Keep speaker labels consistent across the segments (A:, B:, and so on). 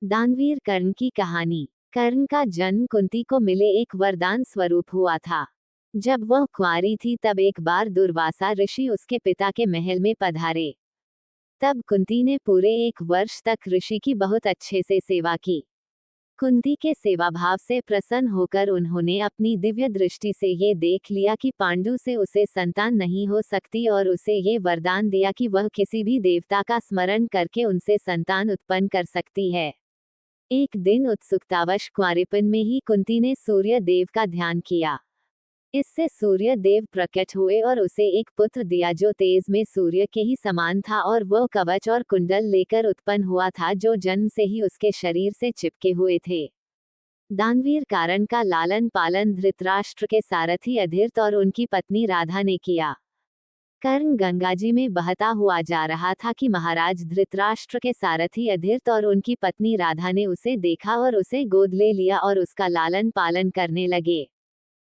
A: दानवीर कर्ण की कहानी। कर्ण का जन्म कुंती को मिले एक वरदान स्वरूप हुआ था। जब वह कुंवारी थी तब एक बार दुर्वासा ऋषि उसके पिता के महल में पधारे। तब कुंती ने पूरे 1 वर्ष तक ऋषि की बहुत अच्छे से सेवा की। कुंती के सेवा भाव से प्रसन्न होकर उन्होंने अपनी दिव्य दृष्टि से ये देख लिया कि पांडु से उसे संतान नहीं हो सकती और उसे ये वरदान दिया कि वह किसी भी देवता का स्मरण करके उनसे संतान उत्पन्न कर सकती है। एक दिन उत्सुकतावश कुंवारेपन में ही कुंती ने सूर्य देव का ध्यान किया। इससे सूर्य देव प्रकट हुए और उसे एक पुत्र दिया जो तेज में सूर्य के ही समान था और वह कवच और कुंडल लेकर उत्पन्न हुआ था जो जन्म से ही उसके शरीर से चिपके हुए थे। दानवीर कारण का लालन पालन धृतराष्ट्र के सारथी अधीर्त और उनकी पत्नी राधा ने किया। कर्ण गंगाजी में बहता हुआ जा रहा था कि महाराज धृतराष्ट्र के सारथी अधीर्त और उनकी पत्नी राधा ने उसे देखा और उसे गोद ले लिया और उसका लालन पालन करने लगे।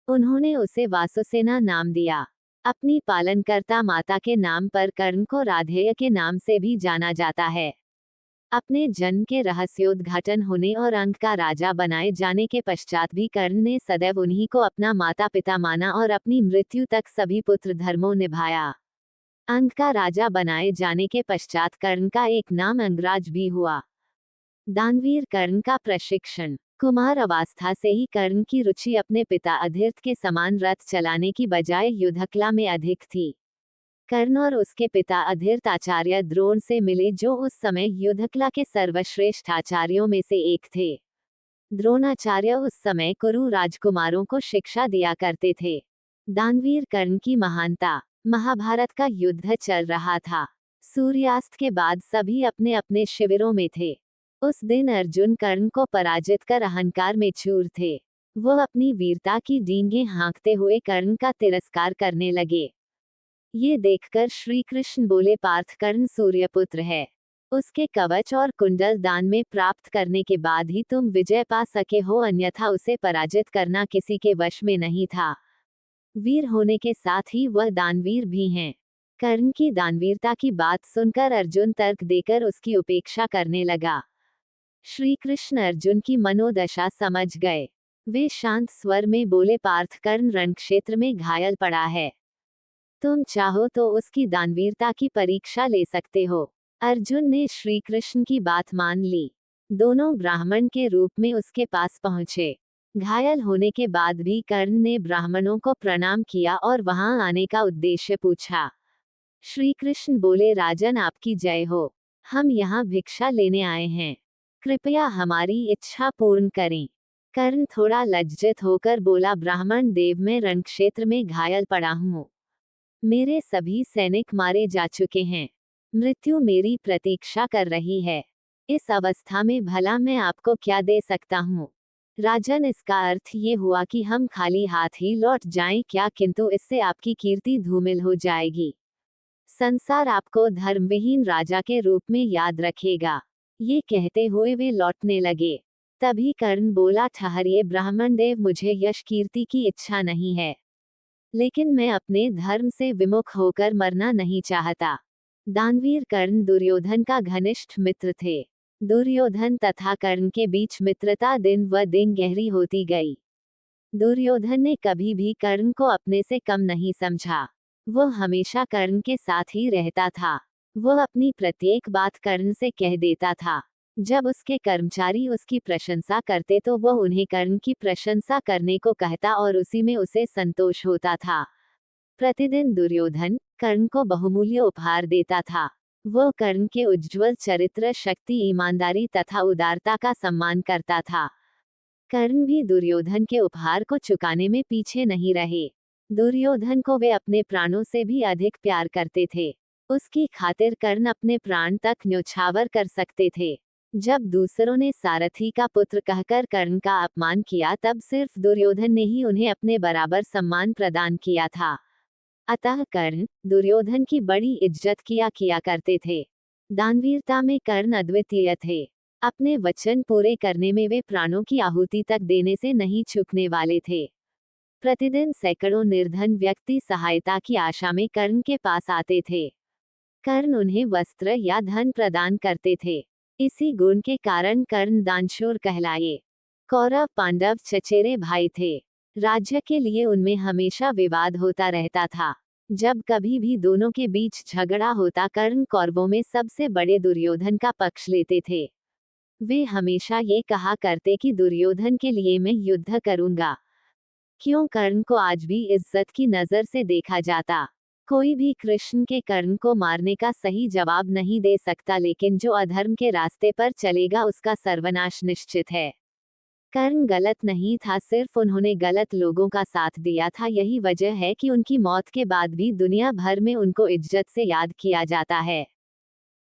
A: उन्होंने उसे वासुसेना नाम दिया। अपनी पालनकर्ता माता के नाम पर कर्ण को राधेय के नाम से भी जाना जाता है। अपने जन्म के रहस्योद्घाटन होने और अंक का राजा बनाए जाने के पश्चात भी कर्ण ने सदैव उन्हीं को अपना माता पिता माना और अपनी मृत्यु तक सभी पुत्र धर्मों निभाया। अंक का राजा बनाए जाने के पश्चात कर्ण का एक नाम अंगराज भी हुआ। दानवीर कर्ण का प्रशिक्षण। कुमार अवस्था से ही कर्ण की रुचि अपने पिता अधीर्त के समान रथ चलाने की बजाय युद्धकला में अधिक थी। कर्ण और उसके पिता अधीर्त आचार्य द्रोण से मिले जो उस समय युद्धकला के सर्वश्रेष्ठ आचार्यों में से एक थे। द्रोणाचार्य उस समय कुरु राजकुमारों को शिक्षा दिया करते थे। दानवीर कर्ण की महानता। महाभारत का युद्ध चल रहा था। सूर्यास्त के बाद सभी अपने अपने शिविरों में थे। उस दिन अर्जुन कर्ण को पराजित कर अहंकार में चूर थे। वह अपनी वीरता की डींगें हाँकते हुए कर्ण का तिरस्कार करने लगे। ये देखकर श्री कृष्ण बोले, पार्थ कर्ण सूर्यपुत्र है। उसके कवच और कुंडल दान में प्राप्त करने के बाद ही तुम विजय पा सके हो, अन्यथा उसे पराजित करना किसी के वश में नहीं था। वीर होने के साथ ही वह दानवीर भी हैं। कर्ण की दानवीरता की बात सुनकर अर्जुन तर्क देकर उसकी उपेक्षा करने लगा। श्री कृष्ण अर्जुन की मनोदशा समझ गए। वे शांत स्वर में बोले, पार्थ कर्ण रणक्षेत्र में घायल पड़ा है। तुम चाहो तो उसकी दानवीरता की परीक्षा ले सकते हो। अर्जुन ने श्री कृष्ण की बात मान ली। दोनों ब्राह्मण के रूप में उसके पास पहुंचे। घायल होने के बाद भी कर्ण ने ब्राह्मणों को प्रणाम किया और वहां आने का उद्देश्य पूछा। श्री कृष्ण बोले, राजन आपकी जय हो। हम यहाँ भिक्षा लेने आए हैं। कृपया हमारी इच्छा पूर्ण करें। कर्ण थोड़ा लज्जित होकर बोला, ब्राह्मण देव, मैं रणक्षेत्र में घायल पड़ा हूँ। मेरे सभी सैनिक मारे जा चुके हैं। मृत्यु मेरी प्रतीक्षा कर रही है। इस अवस्था में भला मैं आपको क्या दे सकता हूँ? राजन, इसका अर्थ ये हुआ कि हम खाली हाथ ही लौट जाएं क्या? किंतु इससे आपकी कीर्ति धूमिल हो जाएगी। संसार आपको धर्मविहीन राजा के रूप में याद रखेगा। ये कहते हुए वे लौटने लगे। तभी कर्ण बोला, ठहरिए ब्राह्मण देव, मुझे यश कीर्ति की इच्छा नहीं है, लेकिन मैं अपने धर्म से विमुख होकर मरना नहीं चाहता। दानवीर कर्ण दुर्योधन का घनिष्ठ मित्र थे। दुर्योधन तथा कर्ण के बीच मित्रता दिन व दिन गहरी होती गई। दुर्योधन ने कभी भी कर्ण को अपने से कम नहीं समझा। वह हमेशा कर्ण के साथ ही रहता था। वह अपनी प्रत्येक बात कर्ण से कह देता था। जब उसके कर्मचारी उसकी प्रशंसा करते तो वह उन्हें कर्ण की प्रशंसा करने को कहता और उसी में उसे संतोष होता था। प्रतिदिन दुर्योधन कर्ण को बहुमूल्य उपहार देता था। वह कर्ण के उज्ज्वल चरित्र, शक्ति, ईमानदारी तथा उदारता का सम्मान करता था। कर्ण भी दुर्योधन के उपहार को चुकाने में पीछे नहीं रहे। दुर्योधन को वे अपने प्राणों से भी अधिक प्यार करते थे। उसकी खातिर कर्ण अपने प्राण तक न्यौछावर कर सकते थे। जब दूसरों ने सारथी का पुत्र कहकर कर्ण का अपमान किया तब सिर्फ दुर्योधन ने ही उन्हें अपने बराबर सम्मान प्रदान किया था। अतः कर्ण दुर्योधन की बड़ी इज्जत किया करते थे। दानवीरता में कर्ण अद्वितीय थे। अपने वचन पूरे करने में वे प्राणों की आहुति तक देने से नहीं चूकने वाले थे। प्रतिदिन सैकड़ों निर्धन व्यक्ति सहायता की आशा में कर्ण के पास आते थे। कर्ण उन्हें वस्त्र या धन प्रदान करते थे। इसी गुण के कारण कर्ण दानशूर कहलाए। कौरव पांडव चचेरे भाई थे। राज्य के लिए उनमें हमेशा विवाद होता रहता था। जब कभी भी दोनों के बीच झगड़ा होता कर्ण कौरवों में सबसे बड़े दुर्योधन का पक्ष लेते थे। वे हमेशा ये कहा करते कि दुर्योधन के लिए मैं युद्ध करूंगा। क्यों कर्ण को आज भी इज्जत की नजर से देखा जाता। कोई भी कृष्ण के कर्ण को मारने का सही जवाब नहीं दे सकता, लेकिन जो अधर्म के रास्ते पर चलेगा उसका सर्वनाश निश्चित है। कर्ण गलत नहीं था, सिर्फ उन्होंने गलत लोगों का साथ दिया था। यही वजह है कि उनकी मौत के बाद भी दुनिया भर में उनको इज्जत से याद किया जाता है।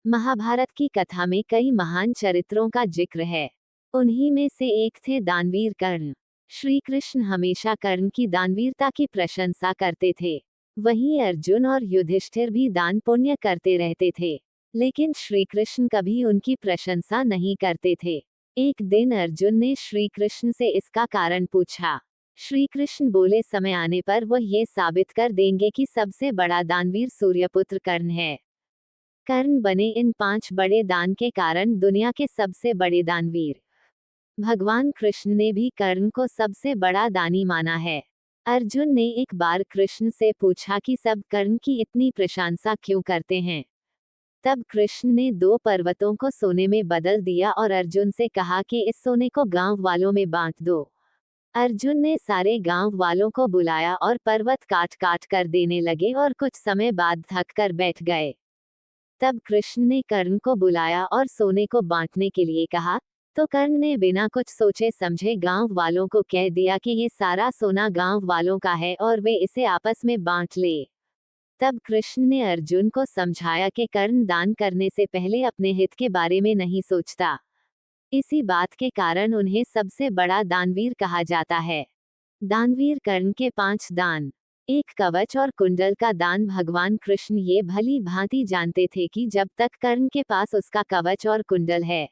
A: महाभारत की कथा में कई महान चरित्रों का जिक्र है। उन्हीं में से एक थे दानवीर कर्ण। श्री कृष्ण हमेशा कर्ण की दानवीरता की प्रशंसा करते थे। वहीं अर्जुन और युधिष्ठिर भी दान पुण्य करते रहते थे, लेकिन श्री कृष्ण कभी उनकी प्रशंसा नहीं करते थे। एक दिन अर्जुन ने श्री कृष्ण से इसका कारण पूछा। श्री कृष्ण बोले, समय आने पर वह ये साबित कर देंगे कि सबसे बड़ा दानवीर सूर्यपुत्र कर्ण है। कर्ण बने इन 5 बड़े दान के कारण दुनिया के सबसे बड़े दानवीर। भगवान कृष्ण ने भी कर्ण को सबसे बड़ा दानी माना है। अर्जुन ने एक बार कृष्ण से पूछा कि सब कर्ण की इतनी प्रशंसा क्यों करते हैं। तब कृष्ण ने 2 पर्वतों को सोने में बदल दिया और अर्जुन से कहा कि इस सोने को गांव वालों में बांट दो। अर्जुन ने सारे गांव वालों को बुलाया और पर्वत काट काट कर देने लगे और कुछ समय बाद थक कर बैठ गए। तब कृष्ण ने कर्ण को बुलाया और सोने को बांटने के लिए कहा, तो कर्ण ने बिना कुछ सोचे समझे गांव वालों को कह दिया कि ये सारा सोना गांव वालों का है और वे इसे आपस में बांट ले। तब कृष्ण ने अर्जुन को समझाया कि कर्ण दान करने से पहले अपने हित के बारे में नहीं सोचता। इसी बात के कारण उन्हें सबसे बड़ा दानवीर कहा जाता है। दानवीर कर्ण के 5 दान। 1 कवच और कुंडल का दान। भगवान कृष्ण ये भली भांति जानते थे कि जब तक कर्ण के पास उसका कवच और कुंडल है,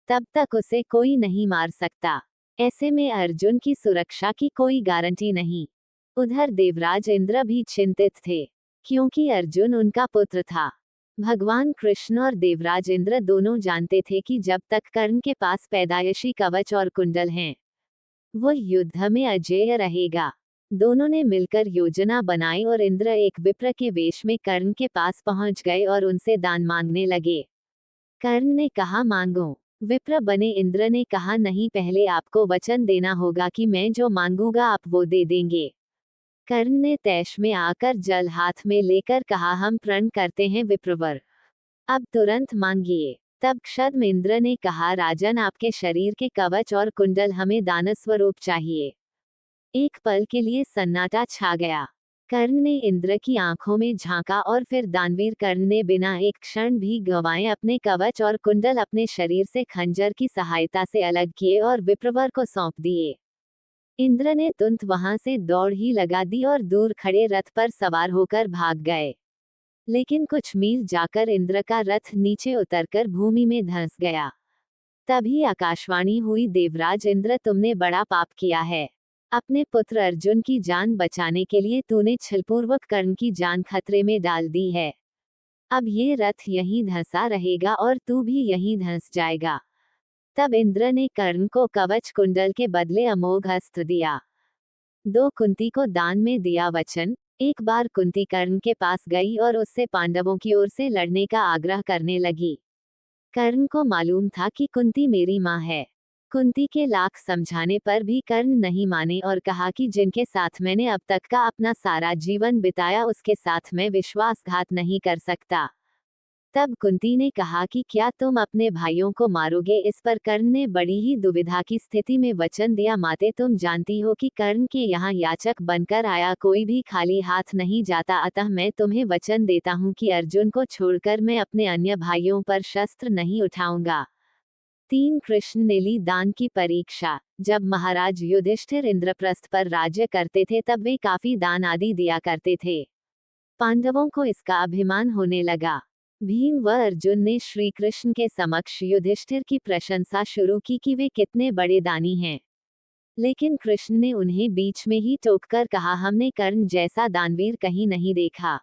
A: तब तक उसे कोई नहीं मार सकता। ऐसे में अर्जुन की सुरक्षा की कोई गारंटी नहीं। उधर देवराज इंद्र भी चिंतित थे, क्योंकि अर्जुन उनका पुत्र था। भगवान कृष्ण और देवराज इंद्र दोनों जानते थे कि जब तक कर्ण के पास पैदाइशी कवच और कुंडल हैं, वो युद्ध में अजेय रहेगा। दोनों ने मिलकर योजना बनाई और इंद्र एक विप्र के वेश में कर्ण के पास पहुंच गए और उनसे दान मांगने लगे। कर्ण ने कहा, मांगो। विप्र बने इंद्र ने कहा, नहीं, पहले आपको वचन देना होगा कि मैं जो मांगूंगा आप वो दे देंगे। कर्ण ने तैश में आकर जल हाथ में लेकर कहा, हम प्रण करते हैं विप्रवर, अब तुरंत मांगिए। तब क्षद्म इंद्र ने कहा, राजन, आपके शरीर के कवच और कुंडल हमें दान स्वरूप चाहिए। एक पल के लिए सन्नाटा छा गया। कर्ण ने इंद्र की आंखों में झांका और फिर दानवीर कर्ण ने बिना एक क्षण भी गंवाए अपने कवच और कुंडल अपने शरीर से खंजर की सहायता से अलग किए और विप्रवर को सौंप दिए। इंद्र ने तुरंत वहां से दौड़ ही लगा दी और दूर खड़े रथ पर सवार होकर भाग गए। लेकिन कुछ मील जाकर इंद्र का रथ नीचे उतरकर भूमि में धंस गया। तभी आकाशवाणी हुई, देवराज इंद्र, तुमने बड़ा पाप किया है। अपने पुत्र अर्जुन की जान बचाने के लिए तूने छलपूर्वक कर्ण की जान खतरे में डाल दी है। अब ये रथ यहीं धंसा रहेगा और तू भी यहीं धंस जाएगा। तब इंद्र ने कर्ण को कवच कुंडल के बदले अमोघ अस्त्र दिया। 2 कुंती को दान में दिया वचन। एक बार कुंती कर्ण के पास गई और उससे पांडवों की ओर से लड़ने का आग्रह करने लगी। कर्ण को मालूम था कि कुंती मेरी माँ है। कुंती के लाख समझाने पर भी कर्ण नहीं माने और कहा कि जिनके साथ मैंने अब तक का अपना सारा जीवन बिताया उसके साथ मैं विश्वासघात नहीं कर सकता। तब कुंती ने कहा कि क्या तुम अपने भाइयों को मारोगे। इस पर कर्ण ने बड़ी ही दुविधा की स्थिति में वचन दिया, माते, तुम जानती हो कि कर्ण के यहाँ याचक बनकर आया कोई भी खाली हाथ नहीं जाता, अतः मैं तुम्हें वचन देता हूँ कि अर्जुन को छोड़कर मैं अपने अन्य भाइयों पर शस्त्र नहीं उठाऊंगा। 3 कृष्ण ने ली दान की परीक्षा। जब महाराज युधिष्ठिर इंद्रप्रस्थ पर राज्य करते थे तब वे काफी दान आदि दिया करते थे। पांडवों को इसका अभिमान होने लगा। भीम व अर्जुन ने श्री कृष्ण के समक्ष युधिष्ठिर की प्रशंसा शुरू की कि वे कितने बड़े दानी हैं। लेकिन कृष्ण ने उन्हें बीच में ही टोककर कहा, हमने कर्ण जैसा दानवीर कहीं नहीं देखा।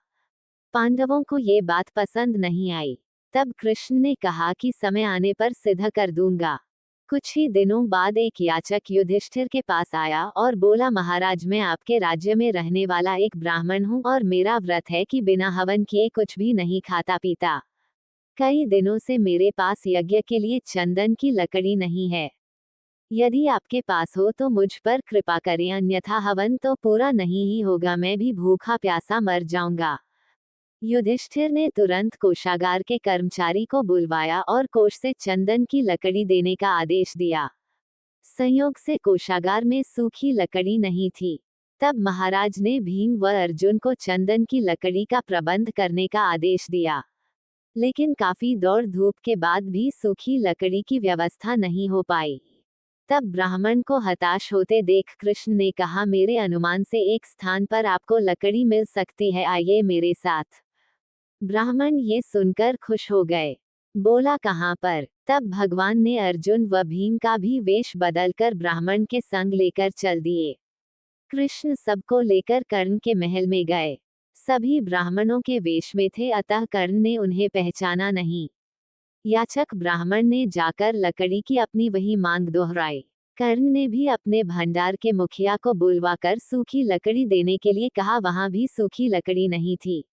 A: पांडवों को ये बात पसंद नहीं आई। तब कृष्ण ने कहा कि समय आने पर सिद्ध कर दूंगा। कुछ ही दिनों बाद एक याचक युधिष्ठिर के पास आया और बोला, महाराज, मैं आपके राज्य में रहने वाला एक ब्राह्मण हूँ और मेरा व्रत है कि बिना हवन किए कुछ भी नहीं खाता पीता। कई दिनों से मेरे पास यज्ञ के लिए चंदन की लकड़ी नहीं है। यदि आपके पास हो तो मुझ पर कृपा करें, अन्यथा हवन तो पूरा नहीं ही होगा, मैं भी भूखा प्यासा मर जाऊंगा। युधिष्ठिर ने तुरंत कोषागार के कर्मचारी को बुलवाया और कोष से चंदन की लकड़ी देने का आदेश दिया। संयोग से कोषागार में सूखी लकड़ी नहीं थी। तब महाराज ने भीम व अर्जुन को चंदन की लकड़ी का प्रबंध करने का आदेश दिया। लेकिन काफी दौड़ धूप के बाद भी सूखी लकड़ी की व्यवस्था नहीं हो पाई। तब ब्राह्मण को हताश होते देख कृष्ण ने कहा, मेरे अनुमान से एक स्थान पर आपको लकड़ी मिल सकती है, आइए मेरे साथ। ब्राह्मण ये सुनकर खुश हो गए। बोला, कहाँ पर? तब भगवान ने अर्जुन व भीम का भी वेश बदलकर ब्राह्मण के संग लेकर चल दिए। कृष्ण सबको लेकर कर्ण के महल में गए। सभी ब्राह्मणों के वेश में थे, अतः कर्ण ने उन्हें पहचाना नहीं। याचक ब्राह्मण ने जाकर लकड़ी की अपनी वही मांग दोहराई। कर्ण ने भी अपने भंडार के मुखिया को बुलवाकर सूखी लकड़ी देने के लिए कहा, वहां भी सूखी लकड़ी नहीं थी।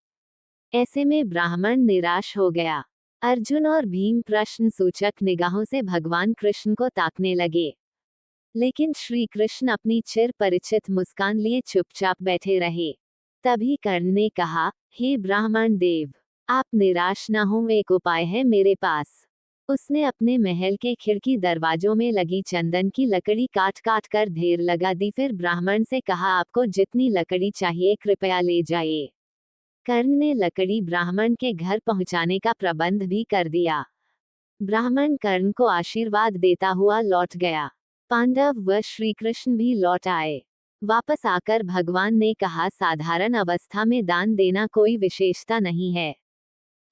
A: ऐसे में ब्राह्मण निराश हो गया। अर्जुन और भीम प्रश्न सूचक निगाहों से भगवान कृष्ण को ताकने लगे, लेकिन श्री कृष्ण अपनी चिर परिचित मुस्कान लिए चुपचाप बैठे रहे। तभी कर्ण ने कहा, हे ब्राह्मण देव, आप निराश न हो, एक उपाय है मेरे पास। उसने अपने महल के खिड़की दरवाजों में लगी चंदन की लकड़ी काट काट कर ढेर लगा दी। फिर ब्राह्मण से कहा, आपको जितनी लकड़ी चाहिए कृपया ले जाइए। कर्ण ने लकड़ी ब्राह्मण के घर पहुंचाने का प्रबंध भी कर दिया। ब्राह्मण कर्ण को आशीर्वाद देता हुआ लौट गया। पांडव व श्री कृष्ण भी लौट आए। वापस आकर भगवान ने कहा, साधारण अवस्था में दान देना कोई विशेषता नहीं है।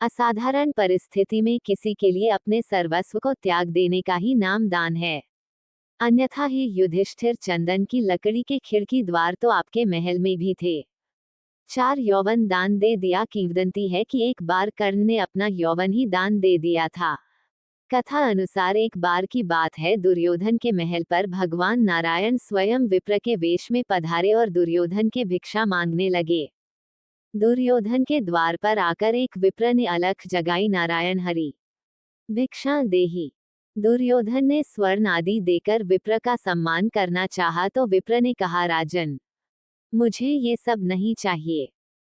A: असाधारण परिस्थिति में किसी के लिए अपने सर्वस्व को त्याग देने का ही नाम दान है। अन्यथा ही युधिष्ठिर, चंदन की लकड़ी के खिड़की द्वार तो आपके महल में भी थे। 4 यौवन दान दे दिया। किंवदंती है कि एक बार कर्ण ने अपना यौवन ही दान दे दिया था। कथा अनुसार एक बार की बात है, दुर्योधन के महल पर भगवान नारायण स्वयं विप्र के वेश में पधारे और दुर्योधन के भिक्षा मांगने लगे। दुर्योधन के द्वार पर आकर एक विप्र ने अलख जगाई, नारायण हरि भिक्षा देहि। दुर्योधन ने स्वर्ण आदि देकर विप्र का सम्मान करना चाहा तो विप्र ने कहा, राजन, मुझे ये सब नहीं चाहिए।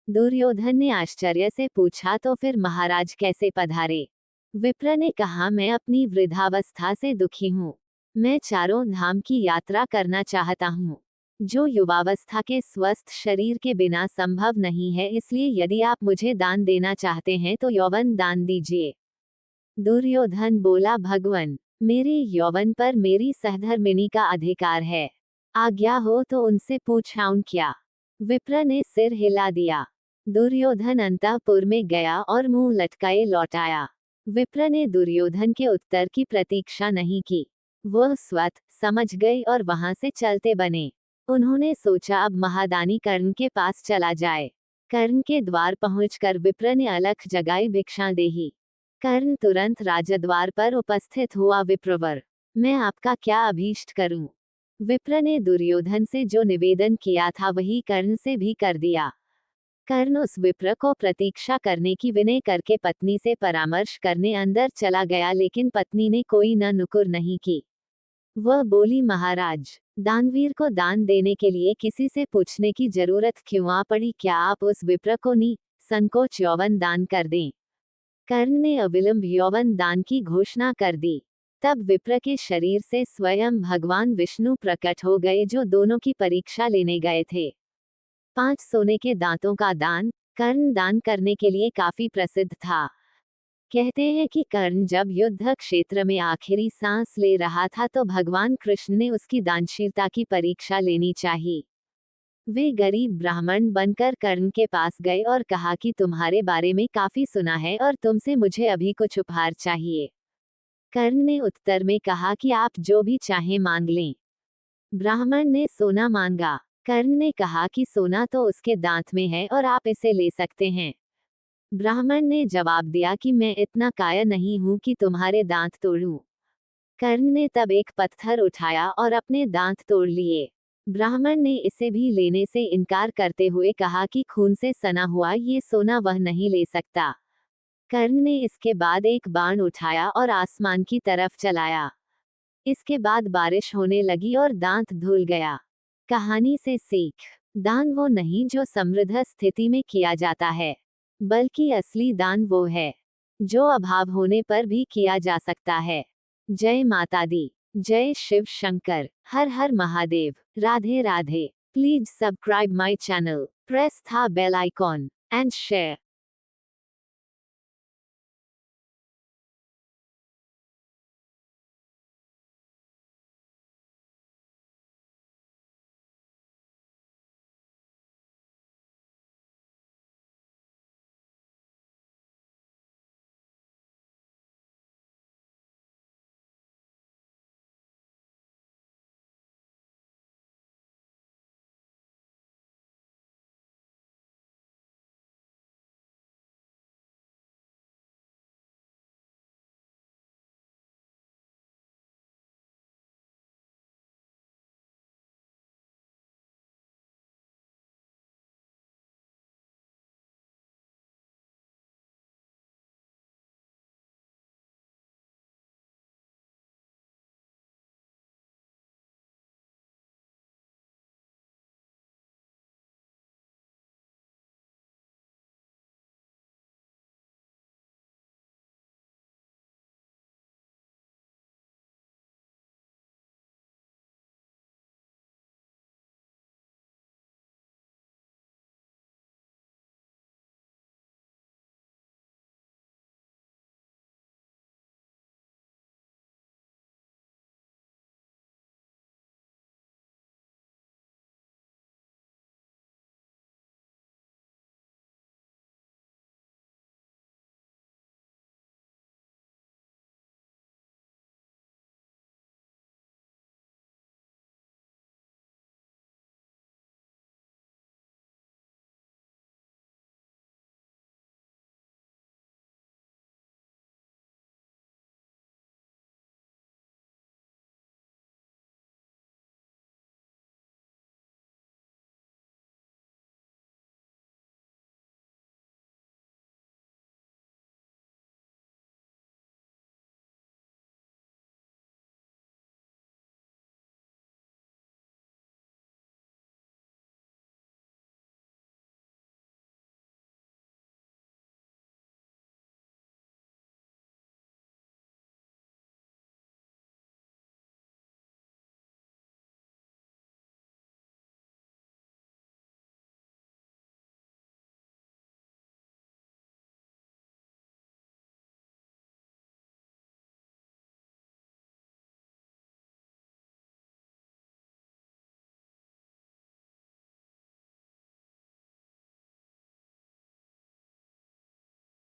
A: दुर्योधन ने आश्चर्य से पूछा, तो फिर महाराज कैसे पधारे? विप्र ने कहा, मैं अपनी वृद्धावस्था से दुखी हूँ। मैं चारों धाम की यात्रा करना चाहता हूँ, जो युवावस्था के स्वस्थ शरीर के बिना संभव नहीं है। इसलिए यदि आप मुझे दान देना चाहते हैं तो यौवन दान दीजिए। दुर्योधन बोला, भगवन, मेरे यौवन पर मेरी सहधर्मिणी का अधिकार है। आज्ञा हो तो उनसे पूछाऊं क्या? विप्र ने सिर हिला दिया। दुर्योधन अंतःपुर में गया और मुंह लटकाए लौट आया। विप्र ने दुर्योधन के उत्तर की प्रतीक्षा नहीं की। वह स्वत समझ गए और वहां से चलते बने। उन्होंने सोचा, अब महादानी कर्ण के पास चला जाए। कर्ण के द्वार पहुंचकर विप्र ने अलख जगाई, भिक्षा देही। कर्ण तुरंत राजद्वार पर उपस्थित हुआ। विप्रवर, मैं आपका क्या अभीष्ट करूं? विप्र ने दुर्योधन से जो निवेदन किया था वही कर्ण से भी कर दिया। कर्ण उस विप्र को प्रतीक्षा करने की विनय करके पत्नी से परामर्श करने अंदर चला गया, लेकिन पत्नी ने कोई न नुकुर नहीं की। वह बोली, महाराज, दानवीर को दान देने के लिए किसी से पूछने की जरूरत क्यों आ पड़ी? क्या आप उस विप्र को संकोच यौवन दान कर दें? कर्ण ने अविलंब यौवन दान की घोषणा कर दी। तब विप्र के शरीर से स्वयं भगवान विष्णु प्रकट हो गए, जो दोनों की परीक्षा लेने गए थे। 5 सोने के दांतों का दान कर्ण दान करने के लिए काफी प्रसिद्ध था। कहते हैं कि कर्ण जब युद्ध क्षेत्र में आखिरी सांस ले रहा था तो भगवान कृष्ण ने उसकी दानशीलता की परीक्षा लेनी चाहिए। वे गरीब ब्राह्मण बनकर कर्ण के पास गए और कहा कि तुम्हारे बारे में काफी सुना है और तुमसे मुझे अभी कुछ उपहार चाहिए। कर्ण ने उत्तर में कहा कि आप जो भी चाहें मांग लें। ब्राह्मण ने सोना मांगा। कर्ण ने कहा कि सोना तो उसके दांत में है और आप इसे ले सकते हैं। ब्राह्मण ने जवाब दिया कि मैं इतना कायर नहीं हूं कि तुम्हारे दांत तोड़ूं। कर्ण ने तब एक पत्थर उठाया और अपने दांत तोड़ लिए। ब्राह्मण ने इसे भी लेने से इनकार करते हुए कहा कि खून से सना हुआ ये सोना वह नहीं ले सकता। कर्ण ने इसके बाद एक बाण उठाया और आसमान की तरफ चलाया। इसके बाद बारिश होने लगी और दांत धुल गया। कहानी से सीख, दान वो नहीं जो समृद्ध स्थिति में किया जाता है, बल्कि असली दान वो है जो अभाव होने पर भी किया जा सकता है। जय माता दी, जय शिव शंकर, हर हर Mahadev, Radhe Radhe. Please subscribe my channel, press the bell icon and share.